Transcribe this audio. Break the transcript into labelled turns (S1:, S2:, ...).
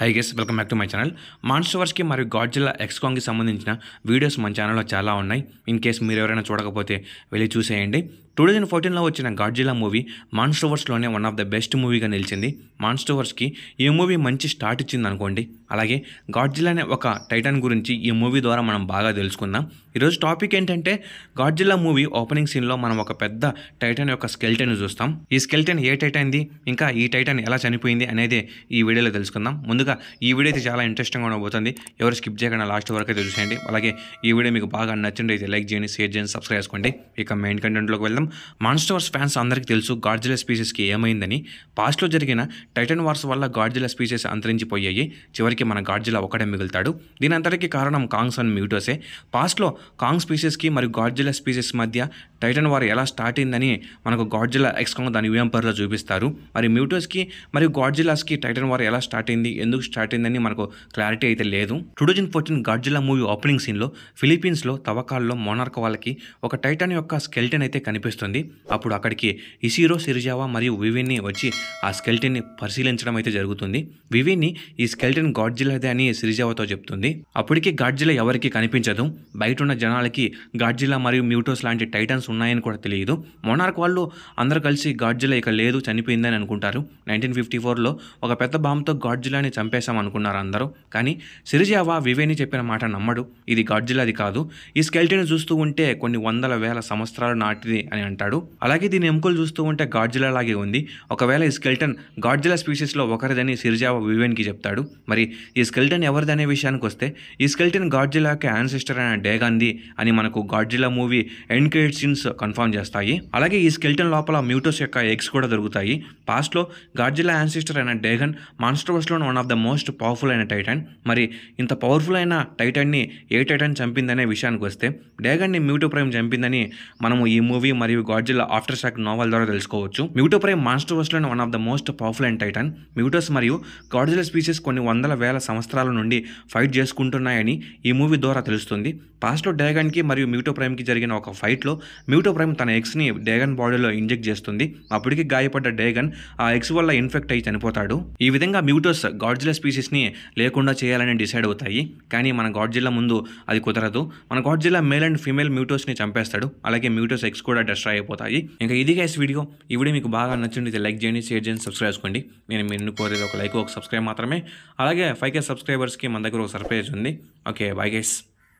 S1: High guys, welcome back to my channel. మాన్స్టర్స్కి మరియు Godzilla ఎక్స్కాంగ్కి సంబంధించిన వీడియోస్ మన ఛానల్లో చాలా ఉన్నాయి. ఇన్ కేస్ మీరు ఎవరైనా చూడకపోతే వెళ్ళి చూసేయండి. 2014లో వచ్చిన గాడ్జిల్లా మూవీ మాన్స్టర్స్లోనే వన్ ఆఫ్ ద బెస్ట్ మూవీగా నిలిచింది. మాన్స్టర్స్కి ఈ మూవీ మంచి స్టార్ట్ ఇచ్చింది అనుకోండి. అలాగే గాడ్జిల్లా అనే ఒక టైటాన్ గురించి ఈ మూవీ ద్వారా మనం బాగా తెలుసుకుందాం. ఈరోజు టాపిక్ ఏంటంటే గాడ్జిల్లా మూవీ ఓపెనింగ్ సీన్లో మనం ఒక పెద్ద టైటాన్ యొక్క స్కెల్టన్ చూస్తాం. ఈ స్కెల్టన్ ఏ టైటాన్ది, ఇంకా ఈ టైటాన్ ఎలా చనిపోయింది అనేది ఈ వీడియోలో తెలుసుకుందాం. ముందుగా ఈ వీడియో అయితే చాలా ఇంట్రెస్టింగ్గా ఉండబోతుంది. ఎవరు స్కిప్ చేయకుండా లాస్ట్ వరకు అయితే చూసేయండి. అలాగే ఈ వీడియో మీకు బాగా నచ్చింది అయితే లైక్ చేయండి, షేర్ చేయండి, సబ్స్క్రైబ్ చేసుకోండి. ఇక మెయిన్ కంటెంట్లోకి వెళ్దాం. మాన్స్టర్స్ ఫ్యాన్స్ అందరికీ తెలుసు గాడ్జిల్లా స్పీసెస్కి ఏమైందని. పాస్ట్లో జరిగిన టైటన్ వార్స్ వల్ల గాడ్జిల్లా స్పీసెస్ అంతరించిపోయాయి. చివరికి మన గాడ్జిల్లా ఒకటే మిగులుతాడు. దీని అంతటికీ కారణం కాంగ్స్ అండ్ మ్యూటోసే. పాస్ట్లో కాంగ్ స్పీసెస్కి మరియు గాడ్జిల్లా స్పీసెస్ మధ్య టైటన్ వార్ ఎలా స్టార్ట్ అయిందని మనకు గాడ్జిల్లా ఎక్స్కాంగ్ దాని వ్యూఎంపర్లో చూపిస్తారు. మరి మ్యూటోస్కి మరియు గాడ్జిల్లాస్కి టైటన్ వార్ ఎలా స్టార్ట్ అయింది, ఎందుకు స్టార్ట్ అయిందని మనకు క్లారిటీ అయితే లేదు. 2014 గాడ్జిల్లా మూవీ ఓపెనింగ్ సీన్లో ఫిలిప్పీన్స్లో తవ్వకాల్లో మోనార్క్ వాళ్ళకి ఒక టైటాన్ యొక్క స్కెల్టన్ అయితే కనిపిస్తుంది. అప్పుడు అక్కడికి ఇసిరో సిరిజావా మరియు వివిన్ని వచ్చి ఆ స్కెల్టన్ని పరిశీలించడం అయితే జరుగుతుంది. వివిన్ని ఈ స్కెల్టన్ గాడ్జిల్లాదే అని సిరిజావాతో చెప్తుంది. అప్పటికి గాడ్జిల్లా ఎవరికి కనిపించదు. బయట ఉన్న జనాలకి గాడ్జిల్లా మరియు మ్యూటోస్ లాంటి టైటన్స్ ఉన్నాయని కూడా తెలియదు. మోనార్క్ వాళ్ళు అందరూ కలిసి గాడ్జిల్లా ఇక లేదు, చనిపోయిందని అనుకుంటారు. 1954లో ఒక పెద్ద బాంబుతో గాడ్జిల్లాని చంపేశాం అనుకున్నారు అందరూ. కానీ సిరిజావా వివేని చెప్పిన మాట నమ్మడు. ఇది గాడ్జిల్లాది కాదు, ఈ స్కెల్టన్ చూస్తూ ఉంటే కొన్ని వందల వేల సంవత్సరాలు నాటిది అని అంటాడు. అలాగే దీని ఎముకలు చూస్తూ ఉంటే గాడ్జిల్లా లాగే ఉంది. ఒకవేళ ఈ స్కెల్టన్ గాడ్జిల్లా స్పీసీస్లో ఒకరిదని సిరిజావా వివేన్కి చెప్తాడు. మరి ఈ స్కెల్టన్ ఎవరిదనే విషయానికి వస్తే ఈ స్కెల్టన్ గాడ్జిల్లాకి యాన్సిస్టర్ అయిన డేగాన్ది అని మనకు Godzilla movie end credit scenes confirm చేస్తాయి. అలాగే ఈ స్కెల్టన్ లోపల మ్యూటోస్ యొక్క ఎగ్స్ కూడా దొరుకుతాయి. పాస్ట్లో గాడ్జిల్లా యాన్సిస్టర్ అయిన డేగన్ మాన్స్టర్స్లో one of the most powerful అయిన టైటాన్. మరి ఇంత పవర్ఫుల్ అయిన టైటాన్ని ఏ టైటాన్ చంపిందనే విషయానికి వస్తే డేగన్ని మ్యూటో ప్రైమ్ చంపిందని మనము ఈ మూవీ మరియు గాడ్జిల్లా ఆఫ్టర్ షాక్ నావెల్ ద్వారా తెలుసుకోవచ్చు. మ్యూటో ప్రైమ్ మాన్స్టర్స్లోని one of the most powerful అయిన టైటాన్. మ్యూటోస్ మరియు గాడ్జిల్లా స్పీసీస్ కొన్ని వందల వేల సంవత్సరాల నుండి ఫైట్ చేసుకుంటున్నాయని ఈ మూవీ ద్వారా తెలుస్తుంది. పాస్ట్లో డేగన్కి మరియు మ్యూటో ప్రైమ్కి జరిగిన ఒక ఫైట్లో మ్యూటో ప్రైమ్ తన ఎగ్స్ని డేగన్ బాడీలో ఇంజెక్ట్ చేస్తుంది. అప్పటికి గాయపడ్డ డేగన్ ఆ ఎగ్స్ వల్ల ఇన్ఫెక్ట్ అయి చనిపోతాడు. ఈ విధంగా మ్యూటోస్ గాడ్జిల్లా స్పీసీస్ని లేకుండా చేయాలని డిసైడ్ అవుతాయి. కానీ మన గాడ్జిల్లా ముందు అది కుదరదు. మన గాడ్జిల్లా మేల్ అండ్ ఫీమేల్ మ్యూటోస్ని చంపేస్తాడు. అలాగే మ్యూటోస్ ఎగ్స్ కూడా డెస్ట్రాయ్ అయిపోతాయి. ఇంకా ఇది గైస్ వీడియో. ఈ వీడియో మీకు బాగా నచ్చింది లైక్ చేయండి, షేర్ చేయండి, సబ్స్క్రైబ్ చేసుకోండి. నేను మీరు కోరేది ఒక లైక్, ఒక సబ్స్క్రైబ్ మాత్రమే. అలాగే 5K సబ్స్క్రైబర్స్కి మన దగ్గర ఒక సర్ప్రైజ్ ఉంది. Okay, bye guys.